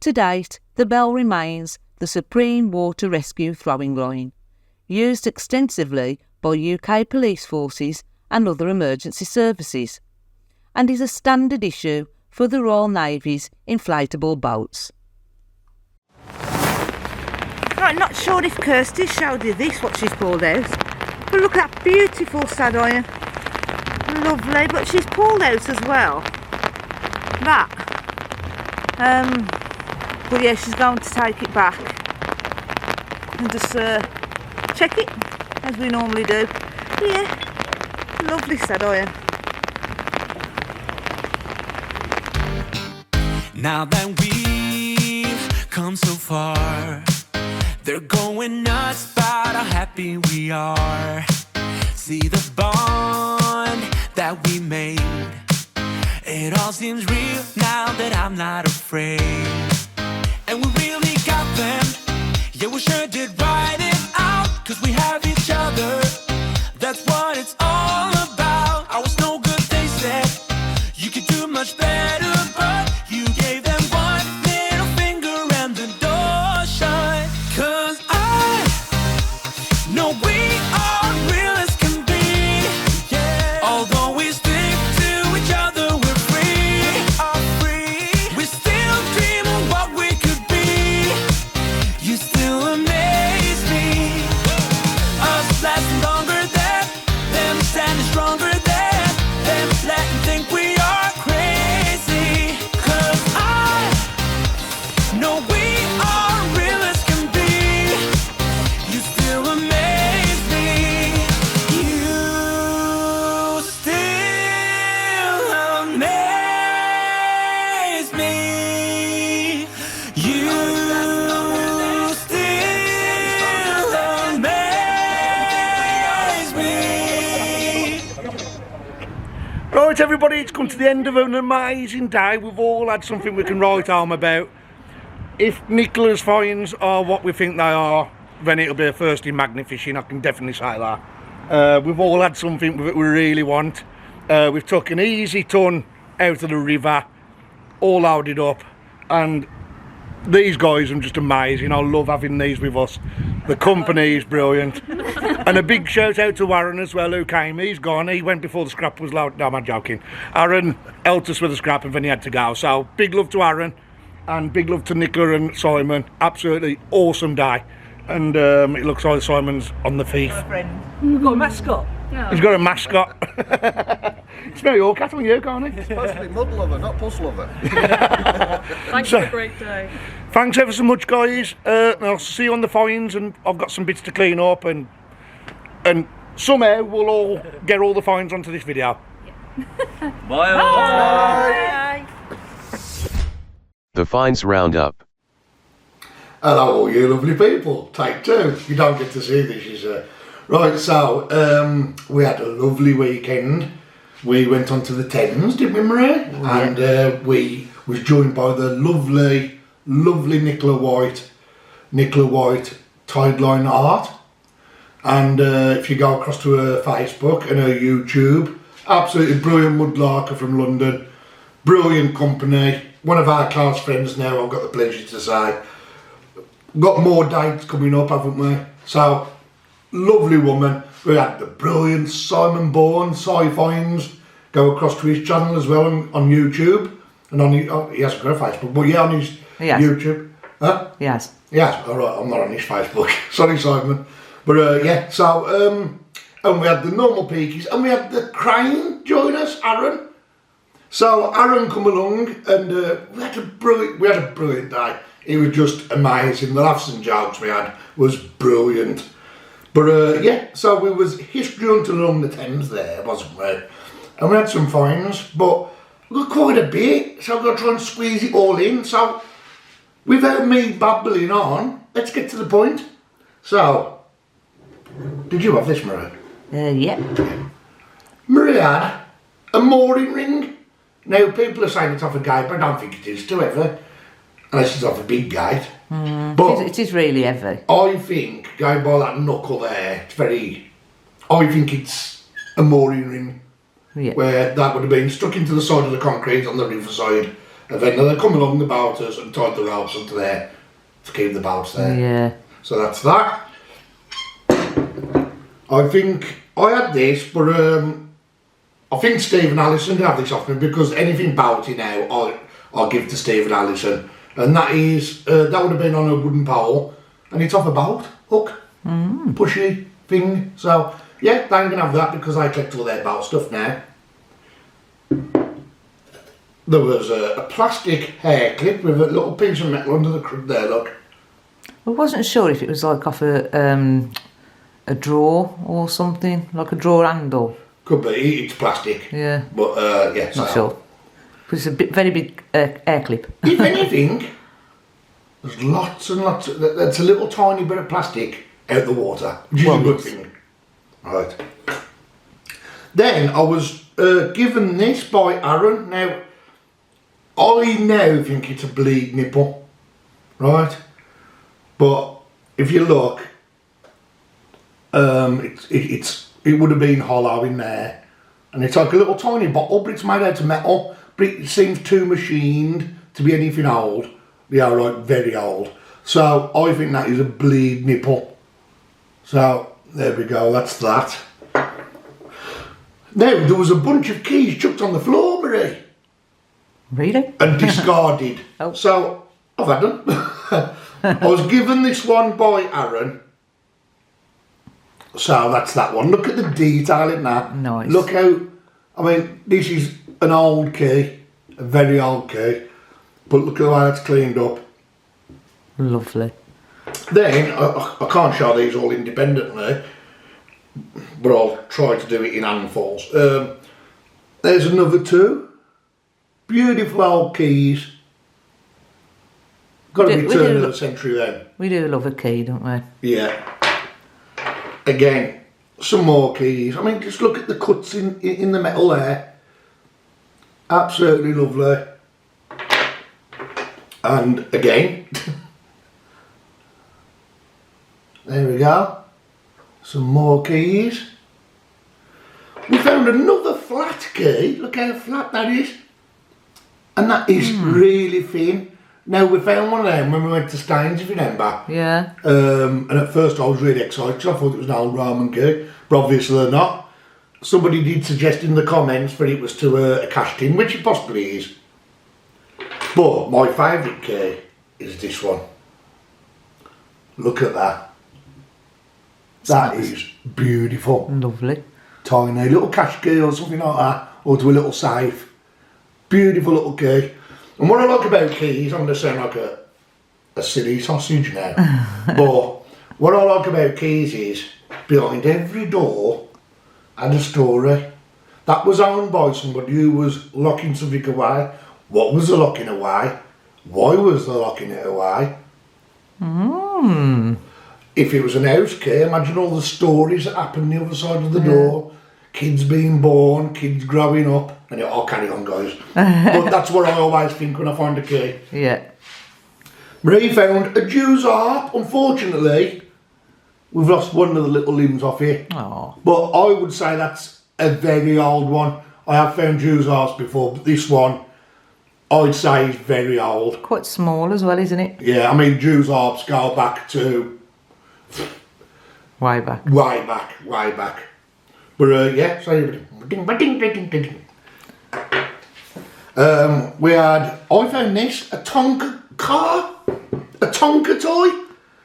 Speaker 4: To date, the Bell remains the supreme water rescue throwing line, used extensively by UK police forces and other emergency services, and is a standard issue for the Royal Navy's inflatable boats.
Speaker 10: Right, not sure if Kirsty showed you this, what she's pulled out, but look at that beautiful sad iron. Lovely, but she's pulled out as well. That. But yeah, she's going to take it back and just check it as we normally do. Yeah, lovely sad iron.
Speaker 11: Now that we've come so far, they're going nuts about how happy we are. See the bond that we made, it all seems real now that I'm not afraid. And we really got them, yeah, we sure did write it out, 'cause we have each other, that's what it's all about. I was no good, they said, you could do much better, but you gave them one little finger and the door shut. 'Cause I know we are real as can be, yeah. Although we stick to each other, we're free, we are free. We still dream of what we could be. You still amaze me. Us lasting longer than them, standing stronger than them, letting think we are crazy. 'Cause I know we are real as can be. You still amaze me. You still amaze me. You still amaze me.
Speaker 1: Right everybody, it's come to the end of an amazing day. We've all had something we can write home about. If Nicola's finds are what we think they are, then it'll be a first in magnet fishing, I can definitely say that. We've all had something that we really want. We've took an easy ton out of the river, all loaded up, and these guys are just amazing. I love having these with us. The company is brilliant. And a big shout out to Aaron as well, who came. He's gone, he went before the scrap was loaded. No, I'm joking. Aaron helped us with the scrap and then he had to go. So big love to Aaron and big love to Nicola and Simon. Absolutely awesome day. And it looks like Simon's on the thief.
Speaker 7: We've got a mascot.
Speaker 1: He's got a mascot. It's not your cat on you, can't it?
Speaker 8: It's supposed to be mud lover, not puss lover.
Speaker 5: Thanks for a great day.
Speaker 1: Thanks ever so much, guys. I'll see you on the finds, and I've got some bits to clean up, and somehow we'll all get all the finds onto this video.
Speaker 6: Bye all.
Speaker 1: Bye.
Speaker 12: The Finds Roundup.
Speaker 1: Hello all you lovely people. Take two. You don't get to see this. She's Right, so we had a lovely weekend. We went onto the Thames, didn't we, Marie? And we was joined by the lovely Nicola White Tideline Art. And if you go across to her Facebook and her YouTube, absolutely brilliant mudlarker from London, brilliant company. One of our close friends now, I've got the pleasure to say. Got more dates coming up, haven't we? So, lovely woman. We had the brilliant Simon Bourne, Si-finds, go across to his channel as well on YouTube. And on his, he hasn't got a Facebook, but yeah, on his YouTube. Huh?
Speaker 4: Yes.
Speaker 1: Yes, alright, I'm not on his Facebook. Sorry, Simon. But yeah, so, and we had the normal Peakies, and we had the Crane join us, Aaron. So Aaron come along, and we had a brilliant day. It was just amazing. The laughs and jokes we had was brilliant. But yeah, so we was history hunting along the Thames there, wasn't we? And we had some finds, but we got quite a bit, so I've got to try and squeeze it all in. So without me babbling on, let's get to the point. So, did you have this, Marie?
Speaker 4: Yeah.
Speaker 1: Marie had a mooring ring. Now, people are saying it's off a gate, but I don't think it is too ever. Unless it's off a big gate.
Speaker 4: But it is really heavy.
Speaker 1: I think, going by that knuckle there, I think it's a mooring ring.
Speaker 4: Yeah.
Speaker 1: Where that would have been stuck into the side of the concrete on the riverside. And then they come along the boaters and tied the ropes onto there to keep the boats there.
Speaker 4: Yeah.
Speaker 1: So that's that. I think I had this, but I think Stephen Allison can have this off me because anything boaty now I'll give to Stephen Allison. And that is, that would have been on a wooden pole, and it's off a boat, hook, pushy thing. So, yeah, they can have that because I collect all their boat stuff now. There was a plastic hair clip with a little piece of metal under the crib there, look.
Speaker 4: I wasn't sure if it was like off a drawer or something, like a drawer handle.
Speaker 1: Could be, it's plastic.
Speaker 4: Yeah.
Speaker 1: But, yeah,
Speaker 4: not sure. But it's a very big hair clip.
Speaker 1: If anything, there's lots and lots that's a little tiny bit of plastic out the water, which is a good thing. Right. Then I was given this by Aaron. Now, I now think it's a bleed nipple, right? But if you look, it would have been hollow in there, and it's like a little tiny bottle, but it's made out of metal. But it seems too machined to be anything old. Yeah, right, very old. So I think that is a bleed nipple. So there we go, that's that. Now there was a bunch of keys chucked on the floor, Marie.
Speaker 4: Really?
Speaker 1: And discarded.
Speaker 4: Oh.
Speaker 1: So I've had them. I was given this one by Aaron. So that's that one. Look at the detail in that.
Speaker 4: Nice.
Speaker 1: Look how, I mean, this is an old key, a very old key, but look at the way that's cleaned up.
Speaker 4: Lovely.
Speaker 1: Then, I can't show these all independently, but I'll try to do it in handfuls. There's another two. Beautiful old keys. Got to be turn of the century then.
Speaker 4: We do love a key, don't we?
Speaker 1: Yeah. Again, some more keys. I mean, just look at the cuts in the metal there. Absolutely lovely. And again, there we go. Some more keys. We found another flat key. Look how flat that is. And that is really thin. Now, we found one of them when we went to Staines, if you remember.
Speaker 4: Yeah.
Speaker 1: And at first I was really excited because I thought it was an old Roman key, but obviously they're not. Somebody did suggest in the comments that it was to a cash tin, which it possibly is. But my favourite key is this one. Look at that. That is beautiful.
Speaker 4: Lovely.
Speaker 1: Tiny little cash key or something like that, or to a little safe. Beautiful little key. And what I like about keys, I'm going to sound like a silly sausage now, but what I like about keys is behind every door had a story. That was owned by somebody who was locking something away. What was the locking away? Why was the locking it away? if it was an house key, imagine all the stories that happen the other side of the door. Kids being born, kids growing up. And I'll carry on, guys. But that's what I always think when I find a key.
Speaker 4: Yeah.
Speaker 1: Marie found a Jew's harp. Unfortunately, we've lost one of the little limbs off it.
Speaker 4: Oh.
Speaker 1: But I would say that's a very old one. I have found Jew's harps before, but this one, I'd say is very old.
Speaker 4: Quite small as well, isn't it?
Speaker 1: Yeah, I mean, Jew's harps go back to...
Speaker 4: Way back.
Speaker 1: Way back. But yeah, so... I found this, a Tonka car, a Tonka toy.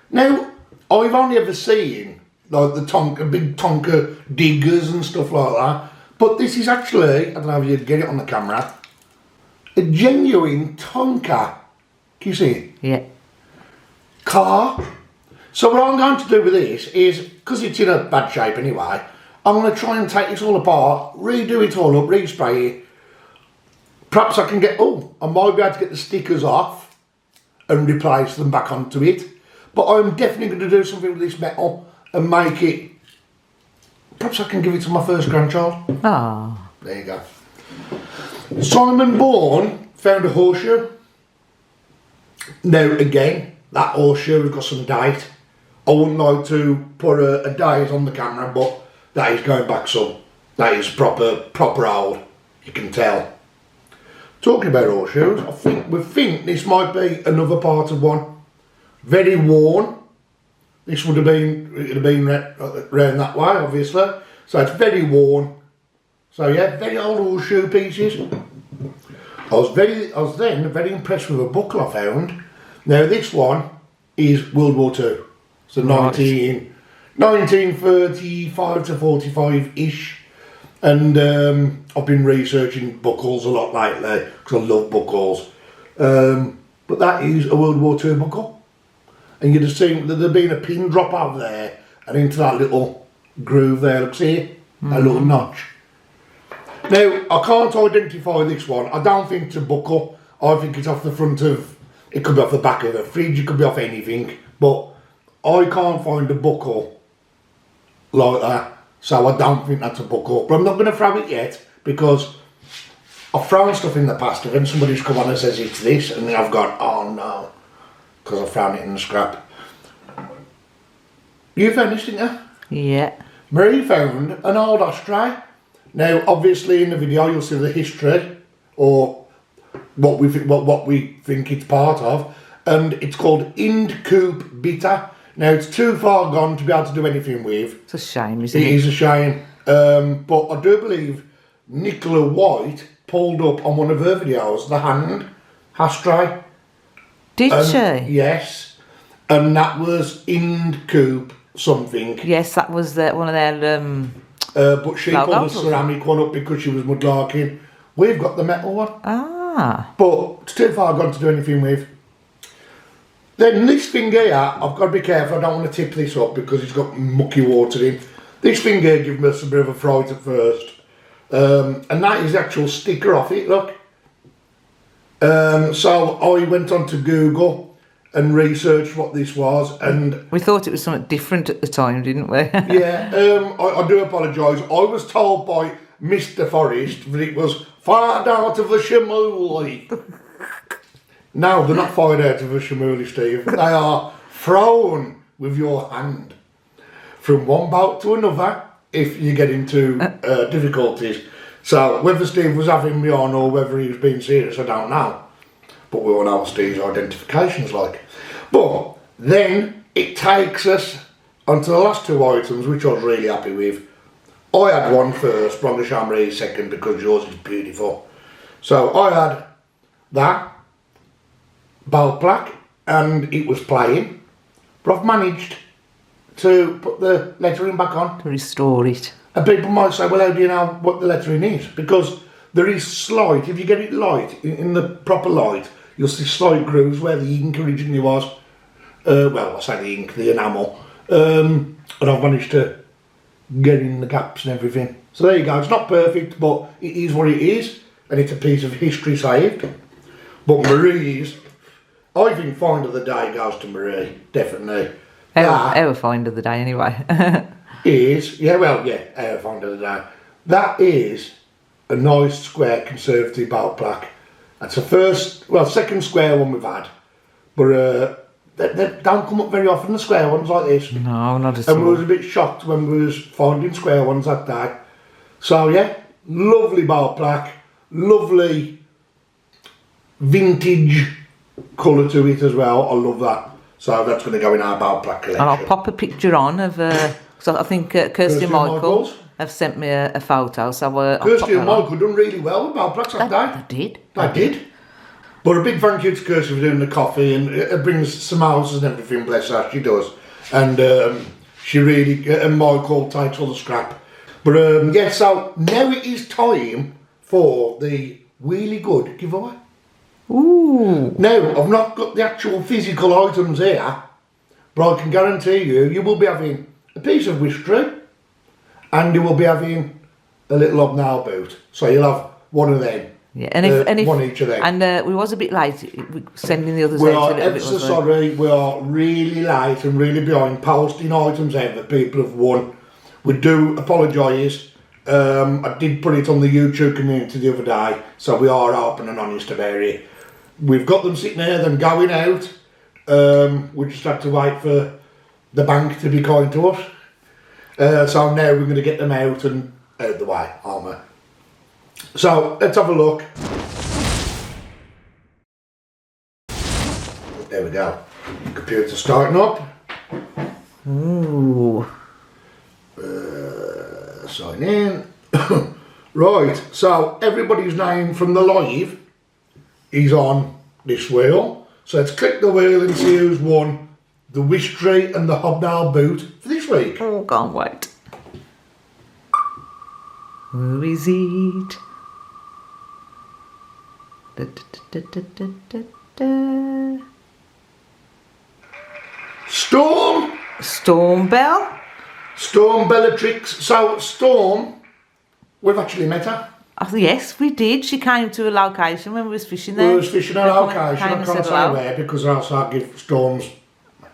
Speaker 1: Now, I've only ever seen like the big Tonka diggers and stuff like that. But this is actually, I don't know if you'd get it on the camera, a genuine Tonka. Can you see it?
Speaker 4: Yeah.
Speaker 1: Car. So what I'm going to do with this is, because it's in a bad shape anyway, I'm going to try and take this all apart, redo it all up, respray it. Perhaps I can get, I might be able to get the stickers off and replace them back onto it. But I'm definitely going to do something with this metal and make it, perhaps I can give it to my first grandchild.
Speaker 4: Ah.
Speaker 1: There you go. Simon Bourne found a horseshoe. Now again, that horseshoe has got some date. I wouldn't like to put a date on the camera, but that is going back some. That is proper old, you can tell. Talking about horseshoes, we think this might be another part of one. Very worn. This would have been round that way, obviously. So it's very worn. So yeah, very old horseshoe pieces. I was then very impressed with a buckle I found. Now this one is World War II. So 1935 to 45-ish. And I've been researching buckles a lot lately because I love buckles. But that is a World War II buckle. And you'd have seen that there'd been a pin drop out there and into that little groove there, look, see it? A little notch. Now, I can't identify this one. I don't think it's a buckle. I think it's off the front of, it could be off the back of a fridge, it could be off anything. But I can't find a buckle like that. So I don't think that's a buckle. But I'm not going to throw it yet because I've thrown stuff in the past and then somebody's come on and says it's this and then I've gone, oh no, because I found it in the scrap. You found this, didn't you?
Speaker 4: Yeah.
Speaker 1: Marie found an old ashtray. Now, obviously, in the video, you'll see the history or what we think it's part of, and it's called Ind Coupe Bitter. Now, it's too far gone to be able to do anything with.
Speaker 4: It's a shame, isn't it?
Speaker 1: It is a shame. But I do believe Nicola White pulled up on one of her videos the hand ashtray.
Speaker 4: Did she?
Speaker 1: Yes. And that was Ind Coupe something.
Speaker 4: Yes, that was one of their
Speaker 1: but she pulled the ceramic one up because she was mudlarking. We've got the metal one.
Speaker 4: Ah.
Speaker 1: But it's too far gone to do anything with. Then this thing here, I've got to be careful, I don't want to tip this up because it's got mucky water in. This thing here gave us a bit of a fright at first. And that is the actual sticker off it, look. So I went on to Google and researched what this was, and
Speaker 4: we thought it was something different at the time, didn't we?
Speaker 1: Yeah, I do apologise. I was told by Mr. Forrest that it was fired out of the Shamuli. No, they're not fired out of a Shamuli, Steve. They are thrown with your hand from one boat to another if you get into difficulties. So whether Steve was having me on or whether he was being serious, I don't know. But we all know what Steve's identification's like. But then it takes us onto the last two items, which I was really happy with. I had one first, but I'm going to show Marie second because yours is beautiful. So I had that bell plaque and it was playing, but I've managed to put the lettering back on.
Speaker 4: To restore it.
Speaker 1: And people might say, well, how do you know what the lettering is? Because there is slight, if you get it light, in the proper light, you'll see slight grooves where the ink originally was. Well, I say the ink, the enamel. And I've managed to get in the gaps and everything. So there you go, it's not perfect, but it is what it is. And it's a piece of history saved. But Marie's, I think find of the day goes to Marie, definitely.
Speaker 4: Our find of the day, anyway.
Speaker 1: Our find of the day. That is a nice square conservative belt plaque. That's the second square one we've had, but they don't come up very often, the square ones like this.
Speaker 4: No, not at all.
Speaker 1: And we was a bit shocked when we was finding square ones that day. So yeah, lovely belt plaque, lovely vintage colour to it as well. I love that. So that's going to go in our belt plaque collection.
Speaker 4: And I'll pop a picture on of, because I think Kirsty and Michael have sent me a photo. So
Speaker 1: Kirsty and Michael done really well with belt plaques that day. They did. But a big thank you to Kirsty for doing the coffee, and it brings some houses and everything, bless her, she does. And she really, and Michael takes all the scrap. But so now it is time for the really good giveaway.
Speaker 4: Ooh.
Speaker 1: Now, I've not got the actual physical items here, but I can guarantee you will be having a piece of whiskey, and you will be having a little hobnail boot. So you'll have one of them.
Speaker 4: Yeah, and if
Speaker 1: one each of them.
Speaker 4: And we was a bit late sending the others out.
Speaker 1: We are so sorry. We are really late and really behind posting items out that people have won. We do apologise. I did put it on the YouTube community the other day, so we are open and honest about it. We've got them sitting there, them going out. We just had to wait for the bank to be kind to us. So now we're going to get them out and out the way, aren't we? So let's have a look. There we go. Computer starting up.
Speaker 4: Ooh.
Speaker 1: Sign in. Right, so everybody's name from the live is on this wheel. So let's click the wheel and see who's won the whiskey and the hobnail boot for this week.
Speaker 4: Oh, can't wait. Who is it? Da, da, da, da, da, da. Storm Bell?
Speaker 1: Storm Bellatrix. So Storm, we've actually met her.
Speaker 4: Oh, yes, we did. She came to a location when we was fishing there.
Speaker 1: We was fishing at a location. I can't say where because else I'll give Storm's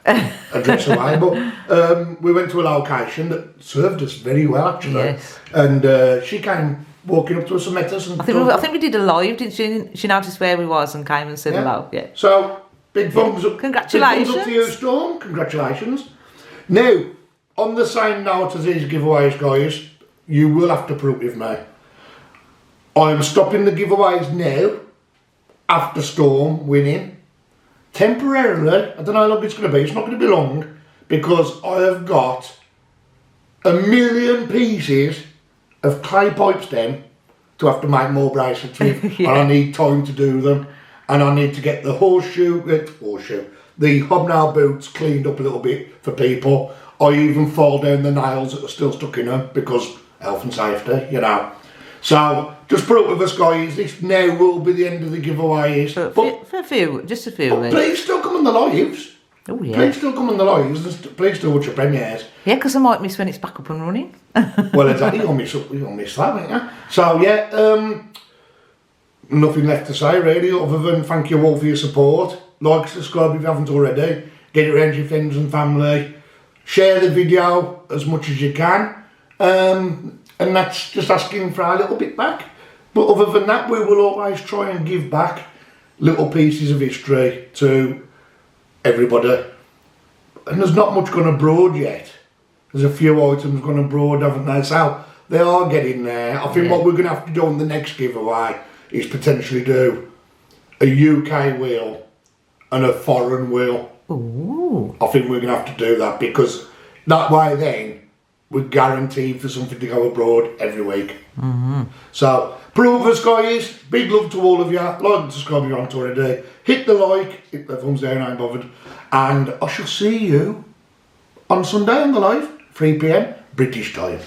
Speaker 1: address away. But we went to a location that served us very well, actually.
Speaker 4: Yes.
Speaker 1: And she came walking up to us and met us. And
Speaker 4: I think we did a live, didn't she? She noticed where we was and came and said hello. Yeah.
Speaker 1: So big thumbs up.
Speaker 4: Congratulations.
Speaker 1: Big thumbs up to you, Storm. Congratulations. Now, on the same note as these giveaways, guys, you will have to prove with me. I'm stopping the giveaways now, after Storm winning. Temporarily, I don't know how long it's going to be, it's not going to be long, because I have got 1 million pieces of clay pipe stem to have to make more bracelets with, and I need time to do them, and I need to get the the hobnail boots cleaned up a little bit for people. I even fall down the nails that are still stuck in them, because health and safety, you know. So, just put up with us, guys. This now will be the end of the giveaways.
Speaker 4: For a few, just a few.
Speaker 1: Please still come on the lives.
Speaker 4: Oh, yeah.
Speaker 1: Please still come on the lives. And please still watch your premieres.
Speaker 4: Yeah, because I might miss when it's back up and running.
Speaker 1: Well, exactly. You'll miss that, won't you? So, yeah, nothing left to say, really, other than thank you all for your support. Like, subscribe if you haven't already. Get it around your friends and family. Share the video as much as you can. And that's just asking for a little bit back. But other than that, we will always try and give back little pieces of history to everybody. And there's not much gone abroad yet. There's a few items gone abroad, haven't they? So they are getting there. I think what we're going to have to do on the next giveaway is potentially do a UK wheel and a foreign wheel.
Speaker 4: Ooh.
Speaker 1: I think we're going to have to do that, because that way then we're guaranteed for something to go abroad every week.
Speaker 4: Mm-hmm.
Speaker 1: So, prove us, guys. Big love to all of you. Like and subscribe if you're on already. Hit the like, hit the thumbs down, I ain't bothered. And I shall see you on Sunday on the live, 3 PM British time.